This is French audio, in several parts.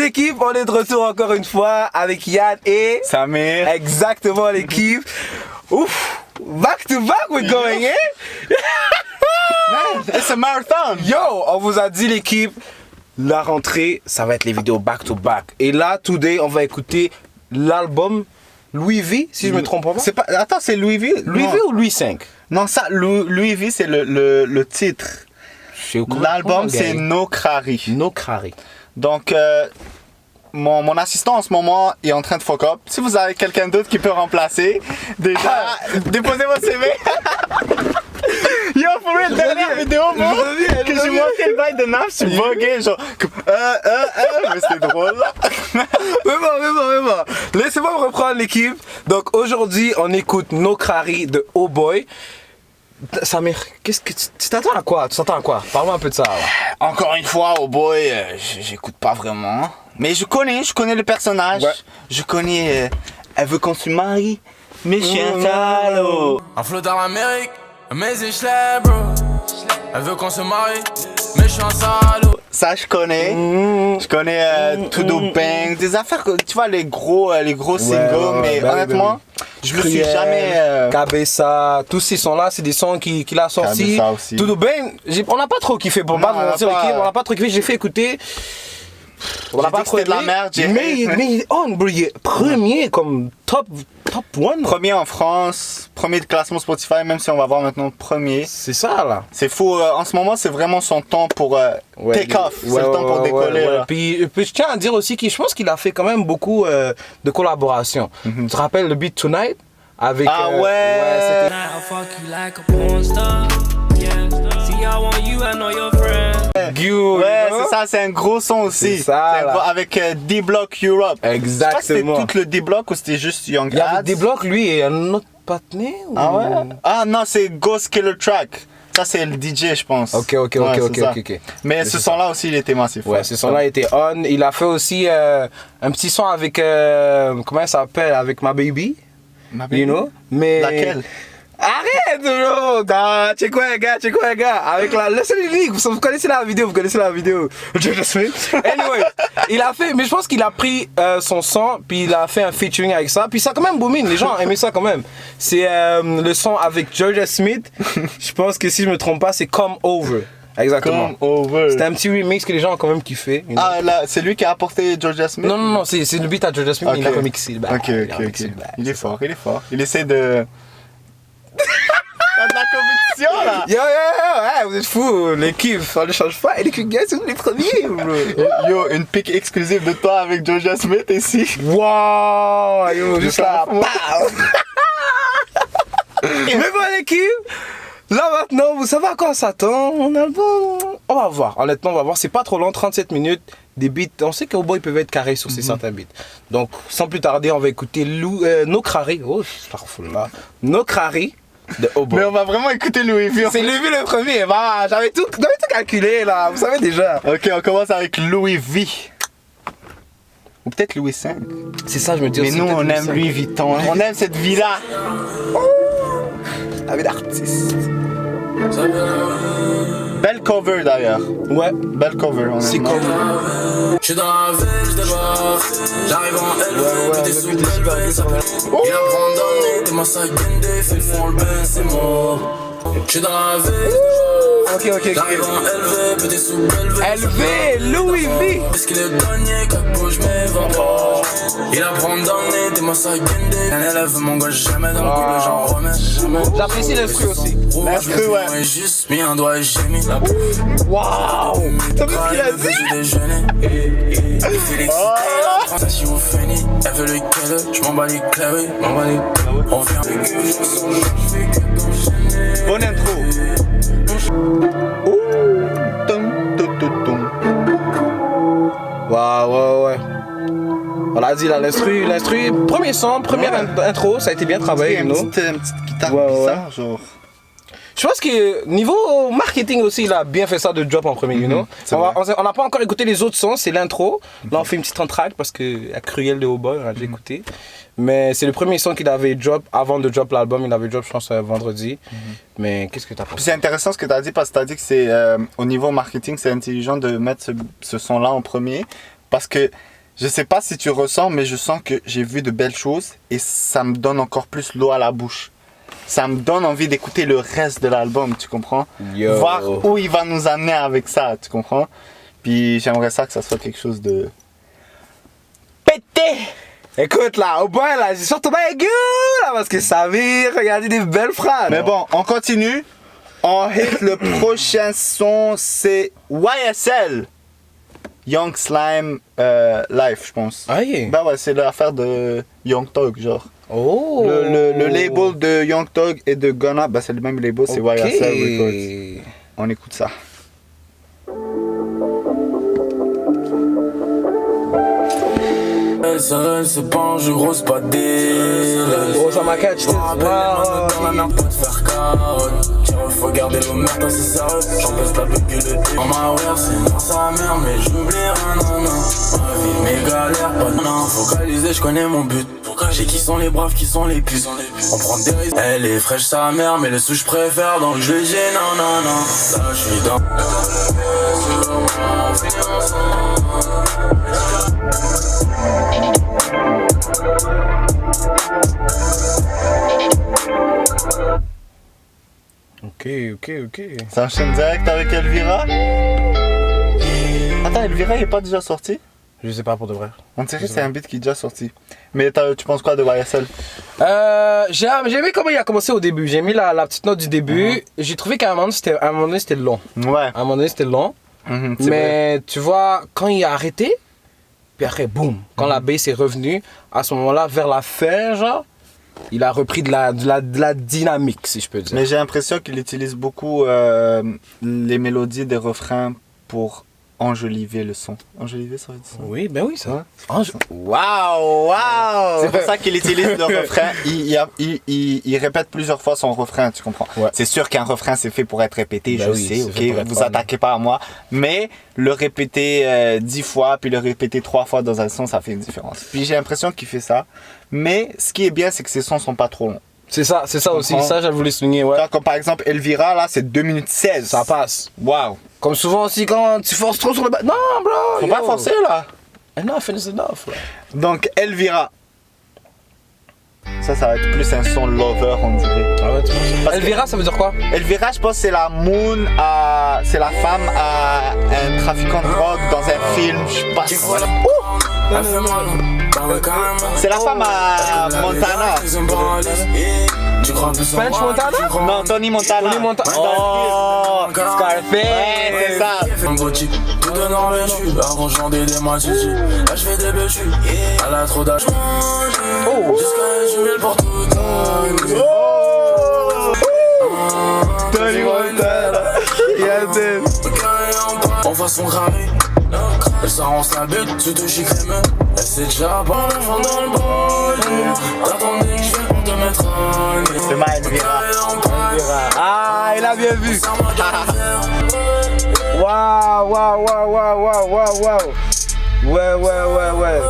l'équipe, on est de retour encore une fois avec Yann et Samir. Exactement l'équipe. Ouf, back to back we're going, eh? Man, it's a marathon. Yo, on vous a dit l'équipe, la rentrée, ça va être les vidéos back to back. Et là, today, on va écouter l'album Louis V, si je me trompe pas. C'est pas. Attends, c'est Louis V. Louis V ou Louis V? Non, ça, Louis V, c'est le titre. L'album, c'est No Crari. No Crari. Donc, mon assistant en ce moment est en train de fuck up. Si vous avez quelqu'un d'autre qui peut remplacer, déjà, déposez votre CV. Yo, pour la dernière vidéo, moi, que j'ai montré le bail de Naf, je suis bugué, genre, mais c'était drôle. Mais bon. Laissez-moi me reprendre l'équipe. Donc aujourd'hui, on écoute No Crari de Oh Boy. Samir, qu'est-ce que tu t'attends à quoi? Tu t'attends à quoi? Parle-moi un peu de ça. Encore une fois, Oh Boy, j'écoute pas vraiment. Mais je connais le personnage. Ouais. Je connais, elle veut qu'on se marie. Mais je suis un salaud. Un flot dans l'Amérique, mais je l'ai, bro. Elle veut qu'on se marie, mais je suis un salaud. Ça, je connais. Je connais To Do Bang, des affaires, tu vois, les gros singles. Mais honnêtement, je me suis jamais. Cabessa, tous ces sons-là, c'est des sons qu'il a sortis. Cabessa aussi. Tout Ben, on n'a pas trop kiffé pour pas mentir l'équipe, on n'a pas trop kiffé, j'ai fait écouter. On n'a pas trop de la merde, mais il est premier comme top 1. Premier en France, premier de classement Spotify, même si on va voir maintenant premier. C'est ça là. C'est fou, en ce moment c'est vraiment son temps pour take off, c'est le temps pour décoller. Là. Puis je tiens à dire aussi que je pense qu'il a fait quand même beaucoup de collaborations. Tu te rappelles le beat Tonight avec ouais, c'est ça, c'est un gros son aussi. C'est ça, avec D-Block Europe. Exactement. Je sais pas si c'était tout le D-Block ou c'était juste Young Il y avait Ads. D-Block, lui, et un autre partenaire. Ah ouais? Ah non, c'est Ghost Killer Track. Ça, c'est le DJ, je pense. Ok. Mais ce son-là aussi, il était massif. Ouais, ce son-là était on. Il a fait aussi un petit son avec, comment elle s'appelle? Avec Ma Baby. Ma Baby? You know? Mais... Laquelle? Arrête, bro! Check quoi, gars? Avec la seule unique, vous connaissez la vidéo. Anyway, il a fait, mais je pense qu'il a pris son son, puis il a fait un featuring avec ça, puis ça a quand même booming, les gens ont aimé ça quand même. C'est le son avec Georgia Smith, je pense que si je me trompe pas, c'est Come Over. Exactement. Come Over. C'était un petit remix que les gens ont quand même kiffé. You know? Ah, là, c'est lui qui a apporté Georgia Smith? Non, c'est le beat à Georgia Smith, mais il a remixé le bac. Ok. Il est fort. Il essaie de... de la compétition là! Yo, vous êtes fous, l'équipe, on ne change pas, et l'équipe gagne, c'est les premiers, bro! Yo, une pique exclusive de toi avec Georgia Smith ici! Wow! Yo, juste là, mais bon, l'équipe, là maintenant, vous savez à quoi on s'attend, on va voir, honnêtement, on va voir, c'est pas trop long, 37 minutes, des beats, on sait qu'au boy peuvent être carrés sur ces certains beats. Donc, sans plus tarder, on va écouter No Crari, là, No Crari. Mais on va vraiment écouter Louis V. C'est Louis V le premier, bah, j'avais tout calculé là, vous savez déjà. Ok, on commence avec Louis V. Ou peut-être Louis V. C'est ça, je me dis. Mais nous, on aime Louis Vuitton, on aime cette vie-là. Avec l'artiste. Belle cover d'ailleurs. Ouais. Belle cover. C'est comme. J'suis dans la ville de bord, j'arrive en LV, puis t'es sous belle, ça s'appelle. Il apprend d'emmener, t'es ma side bendé, fait le fond, le bain, c'est mort. J'suis dans la ville de bord, Ok. j'arrive en LV, puis t'es sous belle, LV, Louis V. parce qu'il est dernier, quand bouge mes ventres. Il apprend d'emmener, t'es ma side bendé. Un élève, mon gars, jamais dans le couple, j'en remets jamais. J'apprécie l'instru aussi. L'instru, ouais. J'ai juste mis un doigt et j'ai mis la bouffe. Waouh! T'as vu ce qu'il a dit? J'ai déjeuné. Il fait l'excité, la transaction finie. Elle veut le cadeau, j'm'en bats les clés, On vient avec eux, je fais que d'enchaîner. Bonne intro. Ouais. On a dit là, l'instru, premier son, première intro, ça a été bien travaillé, Une non? petite guitare Ouais. bizarre, genre. Je pense que niveau marketing aussi, il a bien fait ça de drop en premier, you know? On n'a pas encore écouté les autres sons, c'est l'intro. Là, on fait une petite entracte parce que la Cruelle de Haut-Boy, on a déjà écouté. Mais c'est le premier son qu'il avait drop avant de drop l'album. Il avait drop, je pense, vendredi. Mais qu'est-ce que t'as pensé? Puis c'est intéressant ce que tu as dit parce que tu as dit que c'est au niveau marketing, c'est intelligent de mettre ce son-là en premier. parce que je sais pas si tu ressens, mais je sens que j'ai vu de belles choses et ça me donne encore plus l'eau à la bouche. Ça me donne envie d'écouter le reste de l'album, tu comprends? Yo. Voir où il va nous amener avec ça, tu comprends? Puis j'aimerais ça que ça soit quelque chose de pété! Écoute là, au boy là, j'ai surtout bien aigu là parce que ça vire, regardez des belles phrases. Mais bon, on continue. On hit le prochain son, c'est YSL. Young Slime Life, je pense. Ah yeah. Bah ouais, c'est l'affaire de Young Thug, genre. Oh. Le label de Young Thug et de Gunna, bah c'est le même label, c'est Ok. YSL Records. On écoute ça. Elle se penche, grosse pas d'île. Oh, ça m'a catch. Dans la merde, pas de faire carotte. Faut garder le matin, c'est ça. J'en pèse la bulle de thé. En ma wear, c'est dans sa mère, mais j'oublierai, non. Ma vie, mes galères, pas de non. Focalisé, je connais mon but. J'ai qui sont les braves, qui sont les putes. On prend des risques. Elle est fraîche, sa mère, mais le sou, je préfère. Donc je lui dis non. Là, je suis dans. Ok. Ça enchaîne direct avec Elvira. Attends, Elvira, il est pas déjà sorti? Je sais pas pour de vrai. On dirait que c'est un beat qui est déjà sorti. Mais tu penses quoi de YSL? J'ai aimé comment il a commencé au début. J'ai mis la petite note du début. J'ai trouvé qu'à un moment donné c'était long. Ouais. À un moment donné c'était long. C'est vrai. Mais tu vois, quand il a arrêté, puis après boum, quand la bass est revenue, à ce moment-là, vers la fin, genre, il a repris de la dynamique, si je peux dire. Mais j'ai l'impression qu'il utilise beaucoup les mélodies des refrains pour enjoliver le son. Enjoliver, ça veut dire ça? Oui, ben oui, ça. Waouh! C'est pour ça qu'il utilise le refrain. Il répète plusieurs fois son refrain, tu comprends? Ouais. C'est sûr qu'un refrain, c'est fait pour être répété, Ben je oui, sais, c'est fait pour ok? être Vous fan. attaquez pas à moi. Mais le répéter 10 fois, puis le répéter 3 fois dans un son, ça fait une différence. Puis j'ai l'impression qu'il fait ça. Mais ce qui est bien, c'est que ses sons sont pas trop longs. C'est ça aussi. comprends? Ça, j'avais voulu souligner, ouais. Comme par exemple Elvira, là, c'est 2 minutes 16. Ça passe. Waouh! Comme souvent aussi, quand tu forces trop sur le bas. Non, bro! Faut pas forcer, là. Enough is enough, là. Donc Elvira. Ça va être plus un son lover, on dirait. Ah ouais, tu penses? Parce Elvira, ça veut dire quoi? Elvira, je pense que c'est la moon à... C'est la femme à un trafiquant de drogue dans un film, je sais pas. C'est la femme à Montana. French Montana? Non, Tony Montana. Tony Montana. Oh, Scarface. Ouais, c'est ça. Tout de Norvège, avant j'en des matchs. Là je fais des béchus, elle a trop d'âge. Oh! Jusqu'à je mets le pour tout. Tony Montana. En façon gravée. Elle s'arrange la butte, tu te chies crémeux. Elle sait déjà pas le fond dans le bol. T'attendais que je vienne pour te mettre un nez. C'est ma Elvira. Ah, il a bien vu! Waouh! Ouais.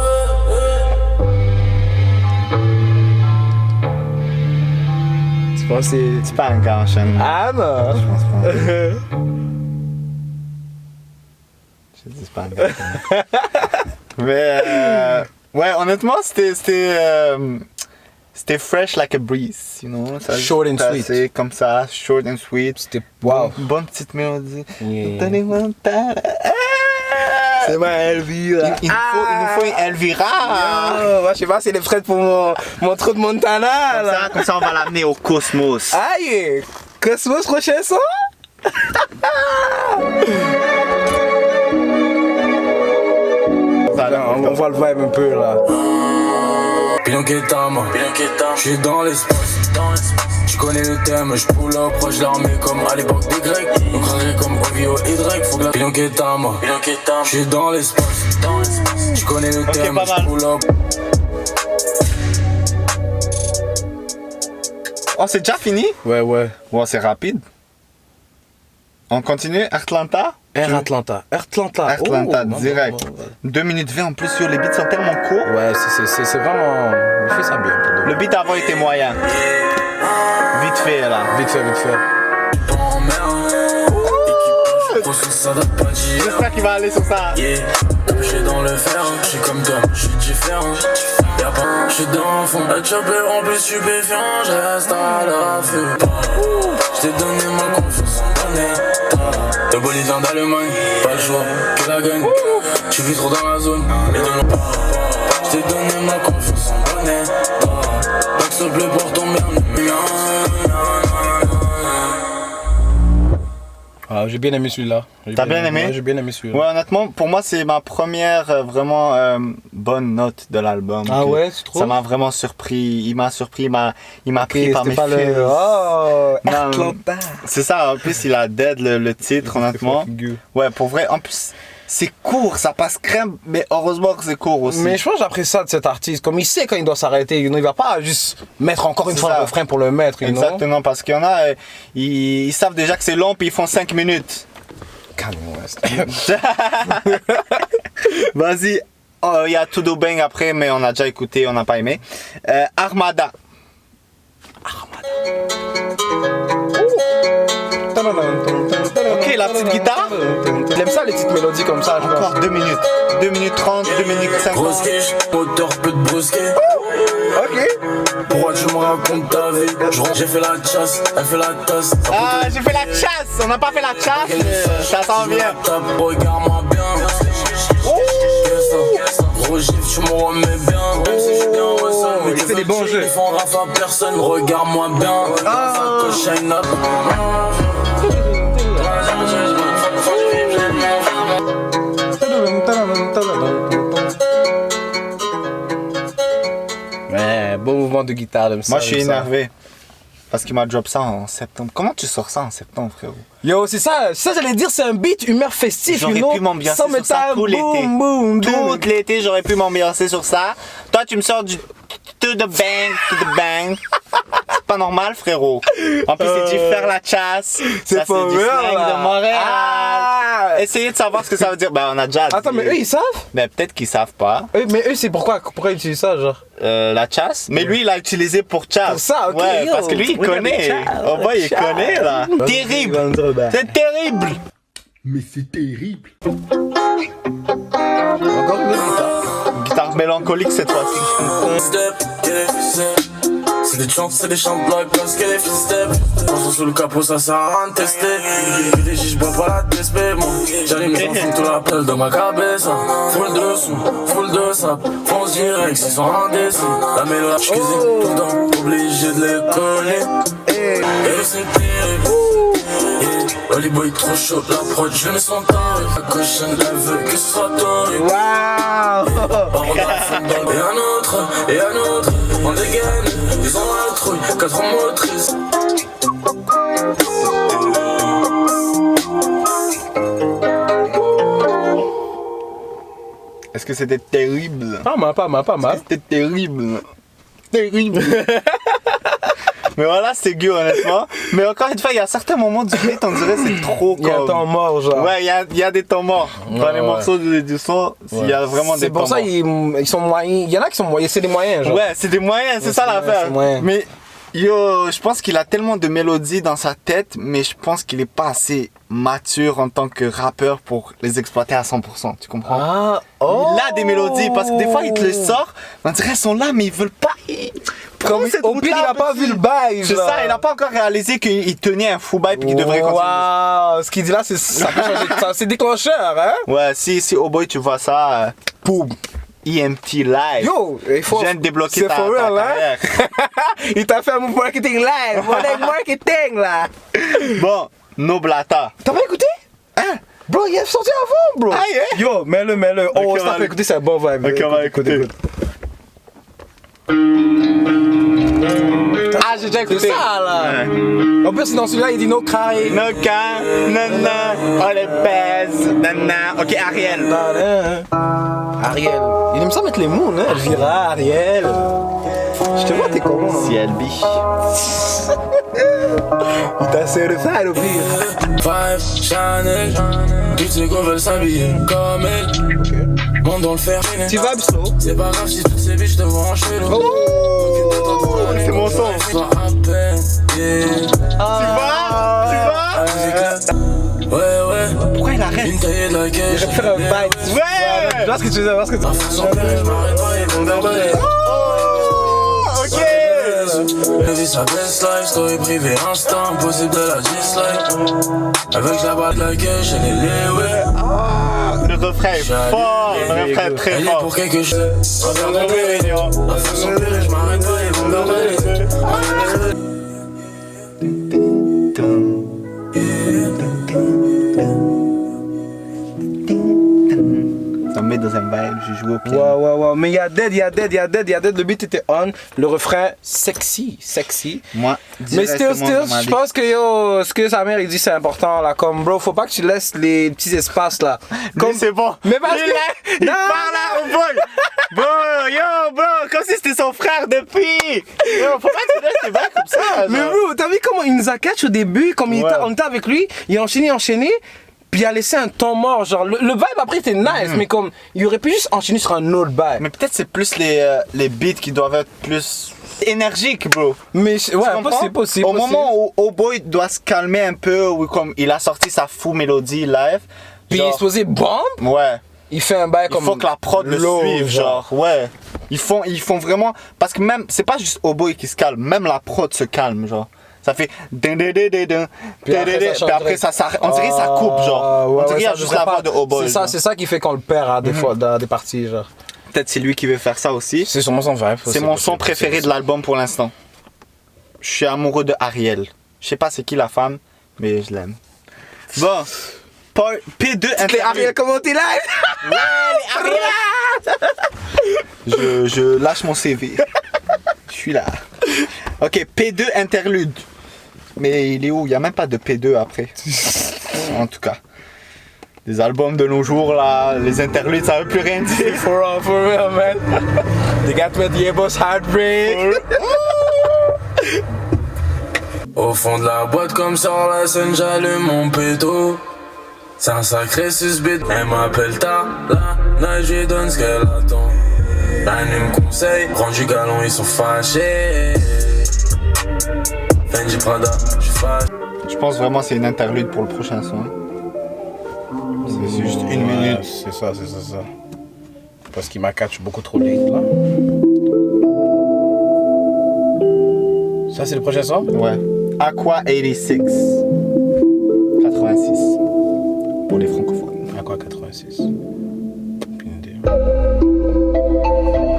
Tu penses que c'est. C'est pas un gars en chaîne. Ah non! Je pense pas. Je dis c'est pas un gars en chaîne. Mais ouais, honnêtement, c'était fresh like a breeze, you know. Ça, Short and c'est sweet. assez comme ça, short and sweet. C'était. Waouh! Bonne petite mélodie. Yeah. Tony Montana. C'est ma Elvira! Il nous faut une Elvira. Moi, je sais pas, c'est les frais pour mon trou de Montana là! Comme ça, on va l'amener au Cosmos. Aïe! Cosmos prochain son? On voit le vibe un peu là. Pilon Ketama, je suis dans l'espace. Je connais le thème, je pull up proche de l'armée comme à l'époque des Grecs. Donc rangé comme Ovio et Drake, faut que la Pilon Ketama, je suis dans l'espace. Je connais le thème, pas mal. je pull up. Oh, c'est déjà fini? Ouais. Wow, c'est rapide. On continue, Atlanta? Air Atlanta. Atlanta, Oh, direct. 2 minutes 20 en plus sur les beats sont tellement courts. Ouais, c'est vraiment. Il fait ça bien. Pour de vrai. Le beat avant était moyen. Vite fait là. Vite fait. toute façon ça date pas d'hier. J'espère qu'il va aller sur ça. Yeah, j'suis dans le fer, j'suis comme toi, j'suis différent. Y'a pas, j'suis dans le fond. La job est remplie stupéfiant, j'reste à l'affût. J't'ai donné ma confiance en donner. Le bolide vient d'Allemagne, pas le choix que la gagne. Tu vis trop dans la zone, et de l'eau. J't'ai donné ma confiance en donner. Donc s'il te plaît pour ton bien. Ah, j'ai bien aimé celui-là. T'as bien aimé? Ouais, j'ai bien aimé celui-là. Ouais, honnêtement, pour moi, c'est ma première vraiment bonne note de l'album. Ah ouais, tu trouves? Ça m'a vraiment surpris. Il m'a surpris, il m'a pris par mes pas fils. Oh, Non, Atlanta. c'est ça, en plus, il a dead le titre, honnêtement. Ouais, pour vrai, en plus, c'est court, ça passe crème, mais heureusement que c'est court aussi. Mais je pense que j'apprécie ça de cet artiste. Comme il sait quand il doit s'arrêter, il va pas juste mettre encore une C'est fois ça. le refrain pour le mettre. Exactement, parce qu'il y en a, ils savent déjà que c'est long, puis ils font 5 minutes. Calme-moi. Vas-y, oh, il y a Todo Bang après, mais on a déjà écouté, on n'a pas aimé. Armada. Ok, la petite guitare. Il aime ça les petites mélodies comme ça, je pense. Encore 2 minutes. 2 minutes 30, 2 minutes 50. Grosse quiche, moteur peut te brusquer. Ok. Pourquoi tu me racontes ta vie? J'ai fait la chasse, elle fait la tasse. Ah, j'ai fait la chasse. On n'a pas fait la chasse. Ça s'en vient. Regarde-moi bien. Gros gif, tu me remets bien. Même si je suis bien, ouais, ça. Mais il fait des bons jeux. Ils font raf à personne, regarde-moi bien. Ça coche shine up. Ouais, beau mouvement de guitare, j'aime ça. Moi, je suis j'aime ça. énervé. Parce qu'il m'a drop ça en septembre. Comment tu sors ça en septembre, frérot? Yo, c'est ça, j'allais dire, c'est un beat humeur festif, J'aurais you know? pu m'ambiancer Sans sur ça métal, tout l'été. boum, boum, boum. Tout l'été, j'aurais pu m'ambiancer sur ça. Toi, tu me sors du to the bang, to the bang. C'est pas normal, frérot. En plus, c'est dit faire la chasse. C'est Ça, for du real, slang là. de Montréal. Ah. Essayez de savoir ce que ça veut dire. Ben, on a déjà dit. Attends, mais eux, ils savent? Ben, peut-être qu'ils savent pas. Mais eux, c'est pourquoi ils utilisent ça, genre? La chasse. Mais lui, il l'a utilisé pour chasse. Pour ça, ok, Ouais, yo. parce que lui, il Oui, connaît. chasse, Oh boy, il chasse. connaît, là. Terrible. C'est terrible. Mais c'est terrible. Encore une autre guitare. Guitare mélancolique cette fois-ci. Step, qu'elle est ficelle. C'est des chants de blagues parce qu'elle est fille step. Quand sous le capot, ça sert à rien de tester. Des je bois pas la DSP, moi. J'allume les enfants, tout l'appel dans ma cabesse. Full de son, full de sap. Fonce direct, c'est sans indécis. La mélodie, je cuisine tout le temps, obligé de les coller. Et c'est terrible. Oli boy trop chaud, la prod, je mets son temps. La cochonne, elle veut que ce soit torré. Waouh! Et un autre, on dégaine, ils ont la trouille, 4 motrices. Est-ce que c'était terrible? Pas mal. C'était terrible. Terrible. Mais voilà, c'est Guy, honnêtement. Mais encore une fois, il y a certains moments du beat, on dirait que c'est trop Il y a un temps mort, genre. Ouais, il y a des temps morts. Dans les morceaux du son, il y a vraiment des C'est temps pour ça morts. ils sont moyens. Il y en a qui sont moyens, c'est des moyens, genre. Ouais, c'est des moyens, c'est Ouais, ça c'est l'affaire. moyen. Mais yo, je pense qu'il a tellement de mélodies dans sa tête, mais je pense qu'il est pas assez mature en tant que rappeur pour les exploiter à 100%. Tu comprends? Ah, oh! Il a des mélodies parce que des fois il te les sort, on dirait elles sont là, mais ils veulent pas. Comme au pire, il a pas vu le bail, C'est genre. ça, il a pas encore réalisé qu'il tenait un fou bail puis qu'il devrait continuer. Waouh! Ce qu'il dit là, ça peut changer. C'est déclencheur, hein? Ouais, si oh boy, tu vois ça, boum, EMT live. Yo, il faut. Je viens de débloquer c'est ta for real, carrière. hein? Il t'a fait un move marketing live. Modern marketing, là. Bon, Noblata. T'as pas écouté? Hein? Bro, il est sorti avant, bro. Ah, yeah? Yo, mets-le. Ok, Oh, on ça va peut écouter, c'est un bon vibe. Ok, on va écouter. Ah, j'ai déjà écouté. C'est ça, là. Ouais. En plus, dans celui-là, il dit no cry. No can, nana, on les baise, nana. Ok, Ariel. Ariel. Il aime ça mettre les mots, hein? Elvira, Ariel. Je te vois, t'es comment? CLB. Il t'a certifié au pire. Five, Chanel, toutes ces gars veulent s'habiller comme elle. Monte dans le fer, Tu vas, slow. c'est pas grave si toutes ces biches te voient en chelou. C'est mon son. Sois à peine, yeah. Tu vas? Ouais, Pourquoi il arrête? Une taillée de la Je caisse. vais te faire un bite. Ouais! Je vois ce que tu veux dire, je vois ce que tu Ma veux façon pire, je m'arrête pas, ils vont garder. Ok! Le vie sa best life, story privée, instant, impossible de la dislike. Avec la balle de la caisse, j'ai les ouais. Le refrain est fort, le refrain est très Elle est fort. pour quelque chose. Regarde mon pérignon. Ma façon pire, je m'arrête pas, ils vont garder. Ça me met dans un vibe, j'ai joué au piano. Ouais. Mais il y a dead. Le beat était on. Le refrain, sexy. Moi, Mais still, je pense que ce que sa mère il dit c'est important là. Comme bro, faut pas que tu laisses les petits espaces là. Comme c'est bon. Mais parce Lui, que. là, il Non. parle là au boy. Bro, comme si c'était son frère depuis. Yo, faut pas que tu laisses tes bails comme ça. Mais genre. bro, t'as vu comment il nous a catch au début, comme Ouais. on était avec lui, il a enchaîné. Puis il a laissé un temps mort, genre le vibe après était nice, mais comme il aurait pu juste enchaîner sur un autre vibe. Mais peut-être c'est plus les beats qui doivent être plus énergiques, bro. Mais Tu ouais, comprends? possible. Au moment où O-Boy doit se calmer un peu, où comme il a sorti sa fou mélodie live. Puis il est genre, supposé bomb, ouais. il fait un bail Il comme faut que la prod le low, suive, genre, ouais. Ils font vraiment. Parce que même, c'est pas juste O-Boy qui se calme, même la prod se calme, genre. Ça fait. Puis après, ça s'arrête. On dirait que ça coupe, genre. On dirait qu'il y a juste la voix de O-Boy. C'est ça qui fait qu'on le perd à des fois dans des parties, genre. Peut-être c'est lui qui veut faire ça aussi. C'est sûrement son vibe. C'est mon son préféré de l'album pour l'instant. Je suis amoureux de Ariel. Je sais pas c'est qui la femme, mais je l'aime. Bon. P2 Les interlude. Ariel, comment t'es là? Je lâche mon CV. Je suis là. Ok, P2 interlude. Mais il est où? Il n'y a même pas de P2 après. En tout cas. Les albums de nos jours, là, les interludes, ça veut plus rien dire. For real, man. They got me the boss heartbreak. Au fond de la boîte comme sur la scène, j'allume mon péto. C'est un sacré suspect. Elle m'appelle tard, là, je lui donne ce qu'elle attend. Là, elle me conseille, prends du galon, ils sont fâchés. Fendi Prada, je suis fâché. Je pense vraiment que c'est une interlude pour le prochain son. C'est juste une minute. C'est ça. Parce qu'il m'a catch beaucoup trop late, là. Ça, c'est le prochain son? Ouais. Aqua 86. 86. Pour les francophones. À quoi 86?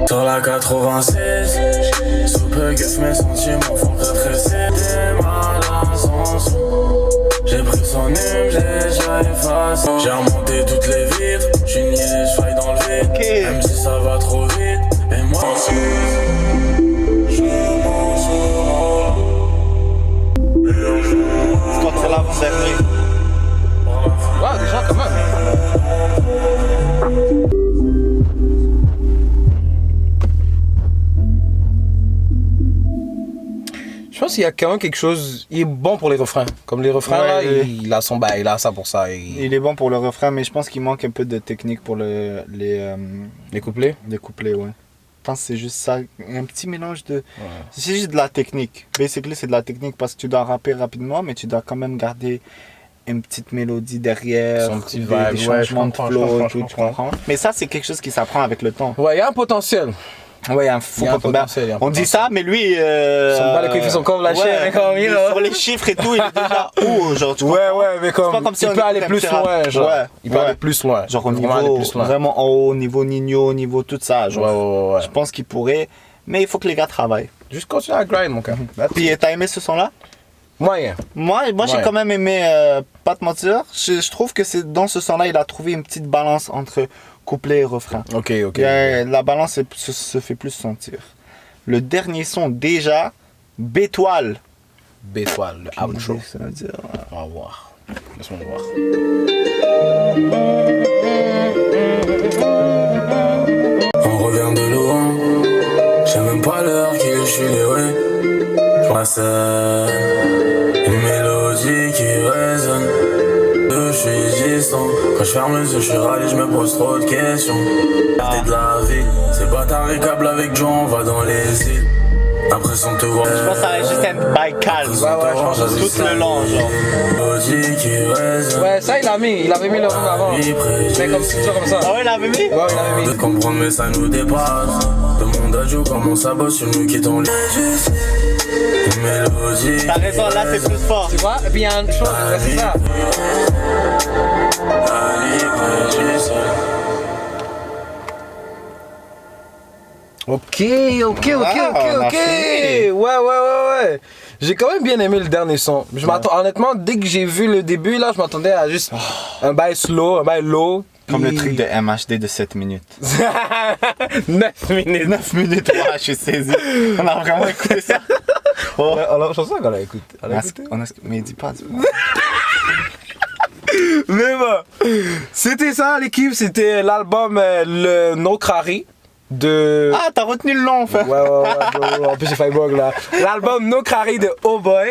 Sur la 86, sous peu que mes sentiments font rétrécir. Des mal à son son. J'ai pris son hume, j'ai déjà effacé. J'ai remonté toutes les vitres, j'suis nié, j'faille dans le vide. Ok. Même si ça va trop vite, et moi aussi. C'est quand c'est l'avant-dernier. Ouais, déjà, quand même. Je pense qu'il y a quand même quelque chose. Il est bon pour les refrains. Comme les refrains, Ouais, là, ouais. il a son bail, il a ça pour ça. Il est bon pour le refrain, mais je pense qu'il manque un peu de technique pour les couplets. couplets, ouais. Je pense que c'est juste ça, un petit mélange de... C'est juste de la technique. Basically, c'est de la technique parce que tu dois rapper rapidement, mais tu dois quand même garder une petite mélodie derrière, Son petit des vibe, ouais, changements je de comprends, flow, je et tout, tu comprends. comprends. Mais ça, c'est quelque chose qui s'apprend avec le temps. Ouais, il y a un potentiel. Ouais, il y a un fou Il y a un potentiel. potentiel, il y a un On dit potentiel. ça, mais lui... Son bas les couilles, il fait son corps lâché, ouais, mais comme il, là. sur les chiffres et tout, il est déjà haut, genre, tu Ouais, comprends? ouais, mais comme, C'est pas comme si il on peut aller écoutait un plus petit rap. loin, genre. Ouais, Il peut ouais. aller plus loin. Genre au Il peut vraiment aller niveau plus loin. vraiment en haut, niveau Nino, niveau tout ça. Genre, Ouais. je pense qu'il pourrait, mais il faut que les gars travaillent. Juste continue à grind, mon gars. Puis t'as aimé ce son-là? Moyen. Moi j'ai Ouais. quand même aimé, pas te mentir. Je trouve que c'est dans ce son-là, il a trouvé une petite balance entre couplet et refrain. Ok. La balance se fait plus sentir. Le dernier son déjà, Bétoile. B-Toile, le outro. Ça veut dire, On va voir. Laisse-moi voir. On revient de loin, j'ai même pas l'heure qu'il est, j'suis les ouais. J'passe une mélodie qui résonne. Je suis distant, quand j'ferme les yeux, j'suis râlé, j'me pose trop de questions. T'es de la vie, c'est bâtard et câble avec John, on va dans les îles. L'impression de te voir. Je pense que ça va juste être by calme. Ouais, je pense aussi. Tout le long, genre. Body qui reste. Ouais, ça il avait mis le rhum avant. Mais comme ça. Ah ouais, il avait mis? Ouais, il avait De mis. comprendre, mais ça nous dépasse. Demande à Joe comment ça bosse, sur nous qui est en lit. Une mélodie. T'as raison, là c'est plus fort. Tu vois? Et puis il y a une chose, ouais, c'est ça. Ok. on a fini. Ouais. J'ai quand même bien aimé le dernier son. Honnêtement, dès que j'ai vu le début, là, je m'attendais à juste un bail slow, un bail low. Comme le puis- truc de MHD de 7 minutes. 9 minutes. 9 minutes, ouais, je suis saisi. On a vraiment écouté ça. Oh. Alors, je pense qu'on l'a écouté. Mais dis pas. Mais bon, c'était ça l'équipe, c'était l'album Le No Crari de... Ah, t'as retenu le nom, en fait. Ouais, en plus j'ai failli bug là. L'album No Crari de Oh Boy.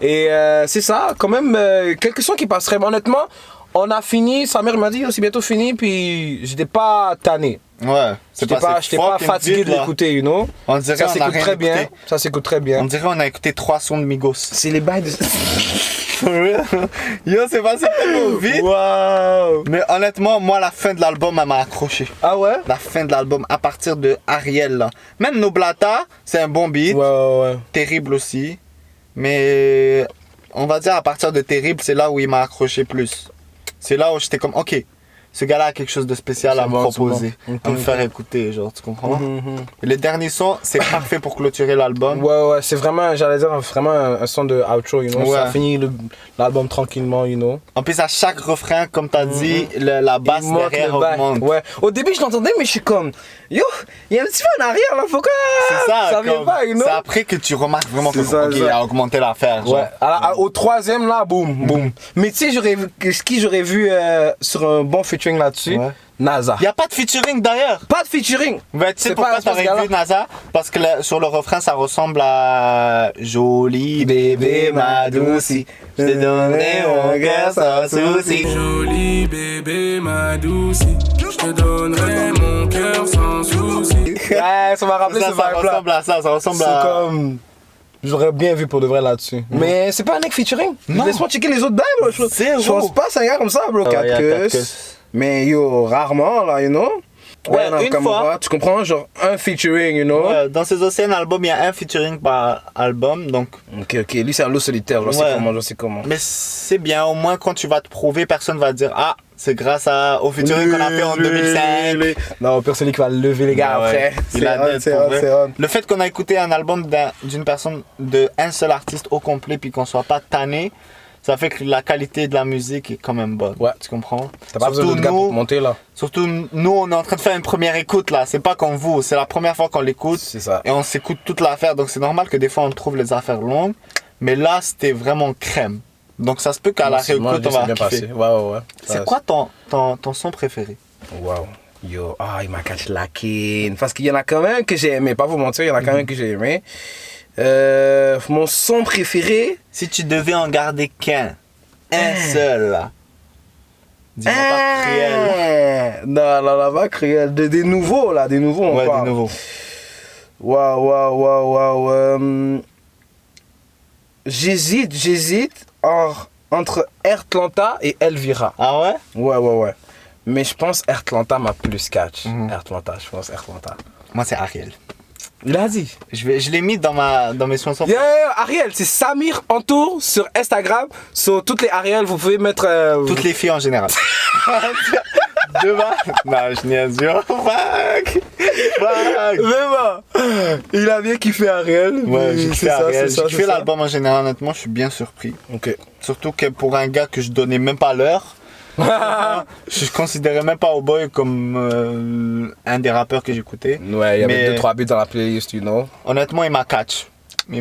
Et c'est ça, quand même, quelques sons qui passeraient. Mais honnêtement, on a fini, sa mère m'a dit, c'est bientôt fini, puis j'étais pas tanné. Ouais, J'étais pas fatigué de l'écouter, you know. On dirait Ça on a s'écoute rien très bien. écouté. Ça s'écoute très bien. On dirait on a écouté 3 sons de Migos. C'est les bails de... Yo, c'est passé tellement vite. Waouh. Mais honnêtement, moi, la fin de l'album, elle m'a accroché. Ah ouais? La fin de l'album, à partir de Ariel, là. Même Noblata, c'est un bon beat. Ouais. Terrible aussi. Mais on va dire à partir de Terrible, c'est là où il m'a accroché plus. C'est là où j'étais comme, ok, ce gars-là a quelque chose de spécial à me proposer, à me faire écouter, genre, tu comprends? Et le dernier son, c'est parfait pour clôturer l'album. Ouais, c'est vraiment, j'allais dire, vraiment un son de outro, you know. Ouais. Ça finit l'album tranquillement, you know. En plus, à chaque refrain, comme t'as dit, la basse Il monte derrière le bail. augmente. Ouais. Au début, je l'entendais, mais je suis comme, yo, il y a un petit peu en arrière, là, faut que C'est ça, ça vient comme- pas, you know. c'est après que tu remarques vraiment que C'est ça, ok, ça. il a augmenté l'affaire. genre. Ouais. Au troisième, là, boum. Mais tu sais, j'aurais vu sur un bon featuring là-dessus, Ouais. NASA. Il n'y a pas de featuring d'ailleurs. Pas de featuring. Ben, tu sais C'est pourquoi pas- c'est pas ce t'aurais gars-là. vu NASA? Parce que sur le refrain, ça ressemble à Joli bébé ma douce. Je te donnerai mon cœur sans souci. Joli bébé, ma douce. Je te donnerai mon cœur sans souci. Ouais, ça m'a rappelé Ça ce vibe-là. ressemble à ça, ça ressemble C'est à. comme... J'aurais bien vu pour de vrai là-dessus. Mais c'est pas un mec featuring. Non. Laisse-moi checker les autres bails, bro. Zéro. Je pense pas c'est un gars comme ça, bro. Ouais, 4 y a queues. quatre queues. Mais yo, rarement, là, you know. Ouais, non, une comme fois. moi, tu comprends? Genre un featuring, you know. Ouais, dans ces anciens albums, il y a un featuring par album, donc. Ok. Lui, c'est un lot solitaire. Je sais Ouais. comment. Mais c'est bien, au moins quand tu vas te prouver, personne va te dire ah, c'est grâce au featuring qu'on a fait en 2005. Non, personne qui va le lever, les gars, Ouais, après. il a dead c'est pour hot, vrai. c'est hot. Le fait qu'on a écouté un album d'une personne, d'un seul artiste au complet, puis qu'on soit pas tanné, ça fait que la qualité de la musique est quand même bonne. Ouais. Tu comprends? T'as pas besoin de gars pour te monter, là. Surtout nous, on est en train de faire une première écoute là. C'est pas comme vous, c'est la première fois qu'on l'écoute. C'est ça. Et on s'écoute toute l'affaire, donc c'est normal que des fois on trouve les affaires longues. Mais là, c'était vraiment crème. Donc ça se peut qu'à la Moi, réécoute, on c'est va bien kiffer. passé. Ouais. C'est quoi ton son préféré? Wow. Yo, il m'a catch la kin. Parce qu'il y en a quand même que j'ai aimé. Pas vous mentir, il y en a quand même que j'ai aimé. Mon son préféré. Si tu devais en garder qu'un seul là. Dis-moi pas Cruel. Non, pas Cruel. Des nouveaux, là. Des nouveaux, on Ouais, parle. des nouveaux. Waouh. J'hésite entre Atlanta et Elvira. Ah ouais? Ouais. Mais je pense Atlanta m'a plus catch. Atlanta. Moi, c'est Ariel. Il a dit. Je l'ai mis dans mes chansons. Yeah, Ariel, c'est Samir Entour sur Instagram. Sur toutes les Ariel, vous pouvez mettre. Toutes les filles en général. Demain. Non, je niaise. Fuck. Vraiment. Il a bien kiffé Ariel. Ouais, j'ai C'est kiffé ça, Ariel. c'est ça, J'ai kiffé c'est ça. l'album en général, honnêtement, je suis bien surpris. Ok. Surtout que pour un gars que je donnais même pas l'heure, je considérais même pas Oh Boy comme un des rappeurs que j'écoutais. Ouais, il y avait Mais 2-3 beats dans la playlist, you know. honnêtement, il m'a catch. Il y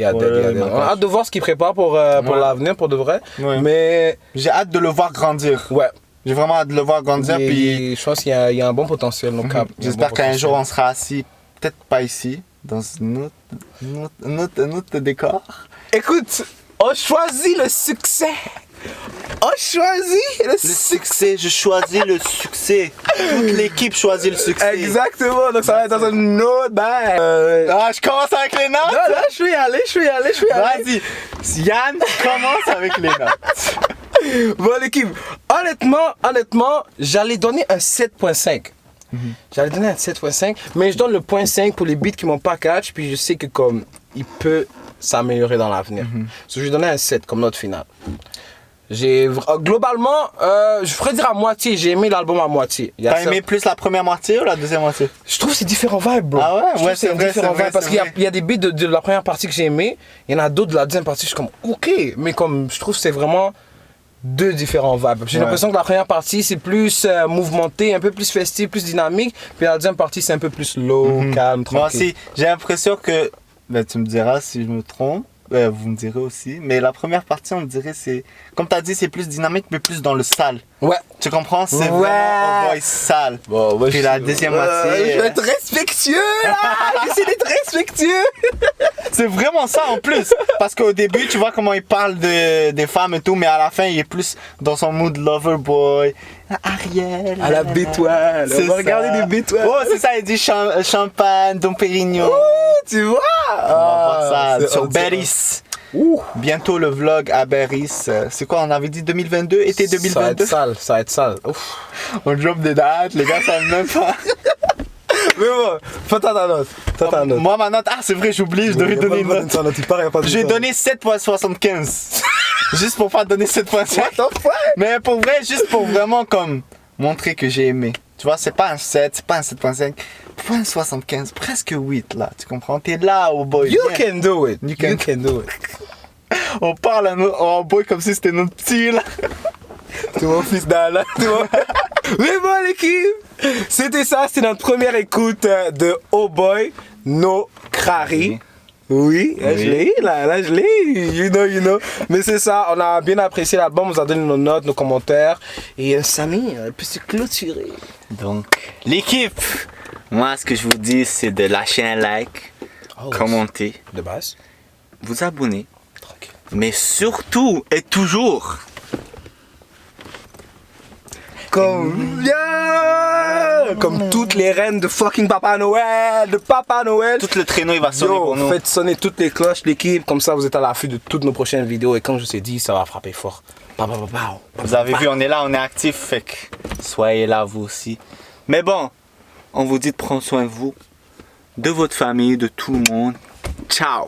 a Ouais, des- il m'a On a hâte catch. de voir ce qu'il prépare pour Ouais. l'avenir, pour de vrai. Ouais. Mais J'ai hâte de le voir grandir. ouais. J'ai vraiment hâte de le voir grandir. Puis Et je pense qu'il y a un bon potentiel. Donc, j'espère qu'un jour on sera assis, peut-être pas ici, dans un autre décor. Écoute, on choisit le succès. On choisit le Le succès, je choisis le succès. Toute l'équipe choisit le succès. Exactement, donc ça va être dans un autre bail. Ah, je commence avec les notes. Non, là, je suis allé. Vas-y, Yann, commence avec les notes. Bon, l'équipe, honnêtement, j'allais donner un 7.5. J'allais donner un 7.5, mais je donne le 0.5 pour les beats qui m'ont pas catch, puis je sais que comme il peut s'améliorer dans l'avenir. Donc je vais donner un 7 comme note finale. Globalement, je ferais dire à moitié, j'ai aimé l'album à moitié. T'as aimé plus la première moitié ou la deuxième moitié? Je trouve que c'est différents vibes, bro. Ah ouais? Je trouve Ouais, que c'est c'est vrai, différents c'est vrai, vibes, parce c'est qu'il vrai. y a des beats de la première partie que j'ai aimé, il y en a d'autres de la deuxième partie, je suis comme ok, mais comme je trouve que c'est vraiment deux différents vibes. J'ai l'impression que la première partie c'est plus mouvementé, un peu plus festif, plus dynamique, puis la deuxième partie c'est un peu plus low, calme, tranquille. Moi aussi, j'ai l'impression que. Ben, tu me diras si je me trompe. Vous me direz aussi. Mais la première partie, on dirait, c'est. Comme tu as dit, c'est plus dynamique, mais plus dans le sale. Ouais. Tu comprends? C'est Ouais. vraiment un voice sale. Bon, Puis la deuxième moitié. Je vais être respectueux là. J'essaie d'être respectueux. C'est vraiment ça en plus. Parce qu'au début, tu vois comment il parle des femmes et tout, mais à la fin, il est plus dans son mood lover boy. Ariel. À la bétoile. C'est On va regarder ça. des bétoiles. Oh, c'est ça, il dit champagne, Dom Pérignon. Tu vois? On va voir ça c'est- sur on- Berris. Ouh. Bientôt le vlog à Berris. C'est quoi, on avait dit 2022? Été 2022? Ça va être sale. Ouf. On drop des dates, les gars savent même pas. Mais bon, fais ta note. Moi, ma note, c'est vrai, j'oublie, je devais donner une note. J'ai donné 7.75. Juste pour pas donner 7.5. Mais pour vrai, juste pour vraiment comme montrer que j'ai aimé. Tu vois, c'est pas un 7, c'est pas un 7.5. 0.75, presque 8 là, tu comprends? T'es là, oh boy. You viens. can do it. You can- You can do it. On parle à notre oh boy comme si c'était notre petit là. C'est mon fils d'Alain, tu vois. Mais bon, l'équipe, c'était notre première écoute de Oh Boy, No Crari. Oui, là, Oui. je l'ai, là, je l'ai, you know. Mais c'est ça, on a bien apprécié l'album, on vous a donné nos notes, nos commentaires. Et Samy, peut se clôturer. Donc, l'équipe, moi ce que je vous dis c'est de lâcher un like, commenter, De base. vous abonner, Tranquille. mais surtout et toujours Comme toutes les reines de fucking Papa Noël, tout le traîneau il va sonner pour nous. Faites sonner toutes les cloches, l'équipe, comme ça vous êtes à l'affût de toutes nos prochaines vidéos. Et comme je vous ai dit, ça va frapper fort. Vous avez vu, on est là, on est actif, fait que soyez là vous aussi. Mais bon, on vous dit de prendre soin de vous, de votre famille, de tout le monde. Ciao!